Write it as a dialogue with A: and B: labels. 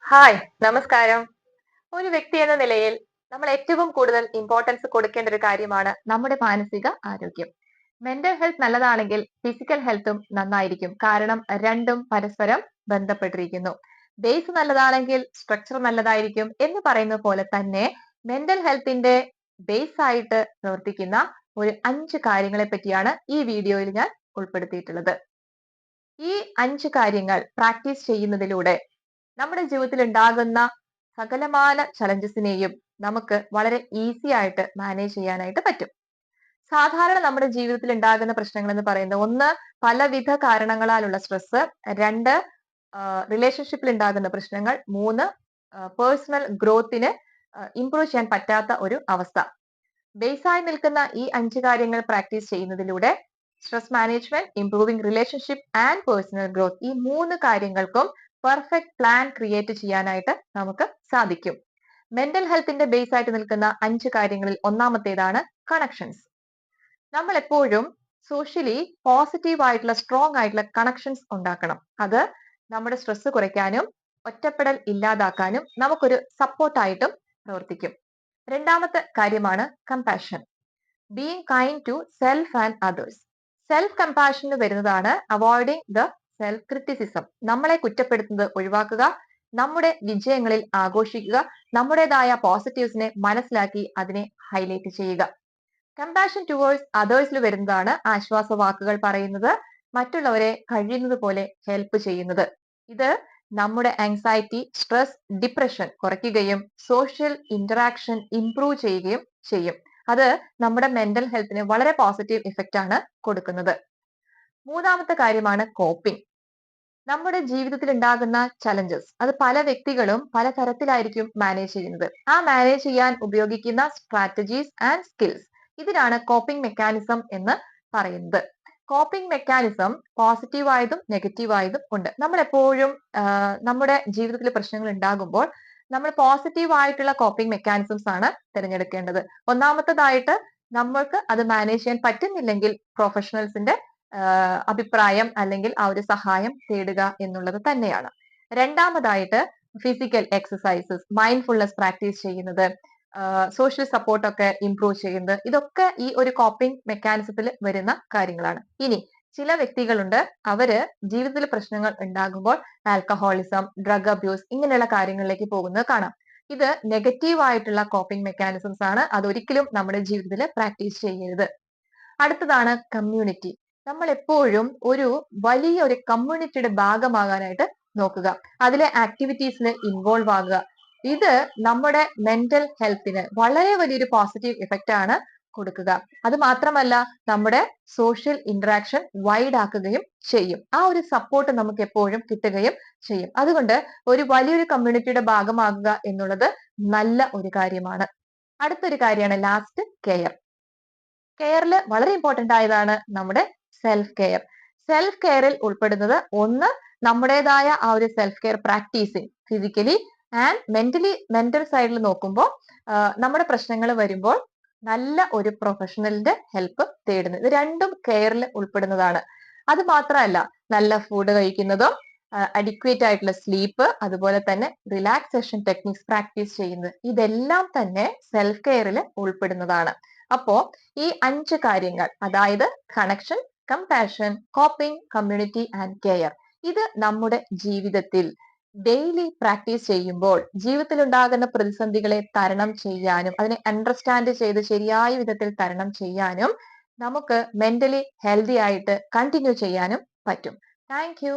A: Hi, നമസ്കാരം. ഒരു വ്യക്തി എന്ന നിലയിൽ നമ്മൾ ഏറ്റവും കൂടുതൽ ഇമ്പോർട്ടൻസ് കൊടുക്കേണ്ട ഒരു കാര്യമാണ് നമ്മുടെ മാനസിക ആരോഗ്യം. മെന്റൽ ഹെൽത്ത് നല്ലതാണെങ്കിൽ ഫിസിക്കൽ ഹെൽത്തും നന്നായിരിക്കും. കാരണം രണ്ടും പരസ്പരം ബന്ധപ്പെട്ടിരിക്കുന്നു. ബേസ് നല്ലതാണെങ്കിൽ സ്ട്രക്ചർ നല്ലതായിരിക്കും എന്ന് പറയുന്ന പോലെ തന്നെ മെന്റൽ ഹെൽത്തിന്റെ ബേസ് ആയിട്ട് പ്രവർത്തിക്കുന്ന ഒരു 5 കാര്യങ്ങളെ പറ്റിയാണ് ഈ വീഡിയോയിൽ ഞാൻ ഉൾപ്പെടുത്തിയിട്ടുള്ളത്. ഈ 5 കാര്യങ്ങൾ പ്രാക്ടീസ് ചെയ്യുന്നതിലൂടെ നമ്മുടെ ജീവിതത്തിൽ ഉണ്ടാകുന്ന സകലമാന ചലഞ്ചസിനെയും നമുക്ക് വളരെ ഈസി ആയിട്ട് മാനേജ് ചെയ്യാനായിട്ട് പറ്റും. സാധാരണ നമ്മുടെ ജീവിതത്തിൽ ഉണ്ടാകുന്ന പ്രശ്നങ്ങൾ എന്ന് പറയുന്നത് ഒന്ന് പലവിധ കാരണങ്ങളാലുള്ള സ്ട്രെസ്, രണ്ട് റിലേഷൻഷിപ്പിൽ ഉണ്ടാകുന്ന പ്രശ്നങ്ങൾ, മൂന്ന് പേഴ്സണൽ ഗ്രോത്തിന് ഇംപ്രൂവ് ചെയ്യാൻ പറ്റാത്ത ഒരു അവസ്ഥ. ബേസായി നിൽക്കുന്ന ഈ 5 കാര്യങ്ങൾ പ്രാക്ടീസ് ചെയ്യുന്നതിലൂടെ stress management, improving relationship and personal growth ഈ 3 കാര്യങ്ങൾക്കും പെർഫെക്റ്റ് പ്ലാൻ ക്രിയേറ്റ് ചെയ്യാനായിട്ട് നമുക്ക് സാധിക്കും. മെന്റൽ ഹെൽത്തിന്റെ ബേസ് ആയിട്ട് നിൽക്കുന്ന 5 കാര്യങ്ങളിൽ ഒന്നാമത്തേതാണ് കണക്ഷൻസ്. നമ്മൾ എപ്പോഴും സോഷ്യലി പോസിറ്റീവ് ആയിട്ടുള്ള സ്ട്രോങ് ആയിട്ടുള്ള കണക്ഷൻസ് ഉണ്ടാക്കണം. അത് നമ്മുടെ സ്ട്രെസ് കുറയ്ക്കാനും ഒറ്റപ്പെടൽ ഇല്ലാതാക്കാനും നമുക്കൊരു സപ്പോർട്ടായിട്ടും പ്രവർത്തിക്കും. രണ്ടാമത്തെ കാര്യമാണ് compassion. Being kind to self and others. Self കമ്പാഷന് വരുന്നതാണ് അവോയ്ഡിങ് ദ സെൽഫ് ക്രിറ്റിസിസം. നമ്മളെ കുറ്റപ്പെടുത്തുന്നത് ഒഴിവാക്കുക, നമ്മുടെ വിജയങ്ങളിൽ ആഘോഷിക്കുക, നമ്മുടേതായ പോസിറ്റീവ്സിനെ മനസ്സിലാക്കി അതിനെ ഹൈലൈറ്റ് ചെയ്യുക. കമ്പാഷൻ ടുവേഴ്സ് അതേഴ്സിൽ വരുന്നതാണ് ആശ്വാസ വാക്കുകൾ പറയുന്നത്, മറ്റുള്ളവരെ കഴിയുന്നത് പോലെ ഹെൽപ്പ് ചെയ്യുന്നത്. ഇത് നമ്മുടെ ആങ്സൈറ്റി, സ്ട്രെസ്, ഡിപ്രഷൻ കുറയ്ക്കുകയും സോഷ്യൽ ഇന്ററാക്ഷൻ ഇംപ്രൂവ് ചെയ്യുകയും ചെയ്യും. അത് നമ്മുടെ മെന്റൽ ഹെൽത്തിന് വളരെ പോസിറ്റീവ് ഇഫക്റ്റ് ആണ് കൊടുക്കുന്നത്. മൂന്നാമത്തെ കാര്യമാണ് കോപ്പിംഗ്. നമ്മുടെ ജീവിതത്തിൽ ഉണ്ടാകുന്ന ചലഞ്ചസ് അത് പല വ്യക്തികളും പല തരത്തിലായിരിക്കും മാനേജ് ചെയ്യുന്നത്. ആ മാനേജ് ചെയ്യാൻ ഉപയോഗിക്കുന്ന സ്ട്രാറ്റജീസ് ആൻഡ് സ്കിൽസ്, ഇതിനാണ് കോപ്പിംഗ് മെക്കാനിസം എന്ന് പറയുന്നത്. കോപ്പിംഗ് മെക്കാനിസം പോസിറ്റീവ് ആയതും നെഗറ്റീവ് ആയതും ഉണ്ട്. നമ്മൾ എപ്പോഴും നമ്മുടെ ജീവിതത്തിൽ പ്രശ്നങ്ങൾ ഉണ്ടാകുമ്പോൾ നമ്മൾ പോസിറ്റീവ് ആയിട്ടുള്ള കോപ്പിംഗ് മെക്കാനിസംസ് ആണ് തിരഞ്ഞെടുക്കേണ്ടത്. ഒന്നാമത്തേതായിട്ട് നമ്മൾക്ക് അത് മാനേജ് ചെയ്യാൻ പറ്റുന്നില്ലെങ്കിൽ പ്രൊഫഷണൽസിന്റെ അഭിപ്രായം അല്ലെങ്കിൽ ആ ഒരു സഹായം തേടുക എന്നുള്ളത് തന്നെയാണ്. രണ്ടാമതായിട്ട് ഫിസിക്കൽ എക്സസൈസസ്, മൈൻഡ്ഫുൾനെസ് പ്രാക്ടീസ് ചെയ്യുന്നത്, സോഷ്യൽ സപ്പോർട്ട് ഒക്കെ ഇംപ്രൂവ് ചെയ്യുന്നത്, ഇതൊക്കെ ഈ ഒരു കോപ്പിംഗ് മെക്കാനിസത്തിൽ വരുന്ന കാര്യങ്ങളാണ്. ഇനി ചില വ്യക്തികളുണ്ട്, അവര് ജീവിതത്തിൽ പ്രശ്നങ്ങൾ ഉണ്ടാകുമ്പോൾ ആൽക്കഹോളിസം, ഡ്രഗ് അബ്യൂസ് ഇങ്ങനെയുള്ള കാര്യങ്ങളിലേക്ക് പോകുന്നത് കാണാം. ഇത് നെഗറ്റീവ് ആയിട്ടുള്ള കോപ്പിംഗ് മെക്കാനിസംസ് ആണ്. അതൊരിക്കലും നമ്മുടെ ജീവിതത്തിൽ പ്രാക്ടീസ് ചെയ്യരുത്. അടുത്തതാണ് കമ്മ്യൂണിറ്റി. നമ്മൾ എപ്പോഴും ഒരു വലിയ ഒരു കമ്മ്യൂണിറ്റിയുടെ ഭാഗമാകാനായിട്ട് നോക്കുക, അതിലെ ആക്ടിവിറ്റീസിൽ ഇൻവോൾവ് ആകുക. ഇത് നമ്മുടെ മെന്റൽ ഹെൽത്തിന് വളരെ വലിയൊരു പോസിറ്റീവ് ഇഫക്റ്റ് ആണ് കൊടുക്കുക. അത് മാത്രമല്ല നമ്മുടെ സോഷ്യൽ ഇന്ററാക്ഷൻ വൈഡ് ആക്കുകയും ചെയ്യും. ആ ഒരു സപ്പോർട്ട് നമുക്ക് എപ്പോഴും കിട്ടുകയും ചെയ്യും. അതുകൊണ്ട് ഒരു വലിയൊരു കമ്മ്യൂണിറ്റിയുടെ ഭാഗമാകുക എന്നുള്ളത് നല്ല ഒരു കാര്യമാണ്. അടുത്തൊരു കാര്യമാണ് ലാസ്റ്റ് കെയർ. കെയറിൽ വളരെ ഇമ്പോർട്ടന്റ് ആയതാണ് നമ്മുടെ സെൽഫ് കെയർ. സെൽഫ് കെയറിൽ ഉൾപ്പെടുന്നത് ഒന്ന് നമ്മുടേതായ ആ ഒരു self care practising physically and mental സൈഡിൽ നോക്കുമ്പോൾ നമ്മുടെ പ്രശ്നങ്ങൾ വരുമ്പോൾ നല്ല ഒരു പ്രൊഫഷണലിന്റെ ഹെൽപ്പ് തേടുന്നത്, ഇത് രണ്ടും കെയറിൽ ഉൾപ്പെടുന്നതാണ്. അത് മാത്രമല്ല നല്ല ഫുഡ് കഴിക്കുന്നതും അഡിക്വേറ്റ് ആയിട്ടുള്ള സ്ലീപ്പ്, അതുപോലെ തന്നെ റിലാക്സേഷൻ ടെക്നിക്സ് പ്രാക്ടീസ് ചെയ്യുന്നത്, ഇതെല്ലാം തന്നെ സെൽഫ് കെയറിൽ ഉൾപ്പെടുന്നതാണ്. അപ്പോ ഈ 5 കാര്യങ്ങൾ, അതായത് connection, compassion, coping, community and care, ഇത് നമ്മുടെ ജീവിതത്തിൽ ഡെയിലി പ്രാക്ടീസ് ചെയ്യുമ്പോൾ ജീവിതത്തിൽ ഉണ്ടാകുന്ന പ്രതിസന്ധികളെ തരണം ചെയ്യാനും അതിനെ അണ്ടർസ്റ്റാൻഡ് ചെയ്ത് ശരിയായ വിധത്തിൽ തരണം ചെയ്യാനും നമുക്ക് മെന്റലി ഹെൽത്തി ആയിട്ട് കണ്ടിന്യൂ ചെയ്യാനും പറ്റും. Thank you.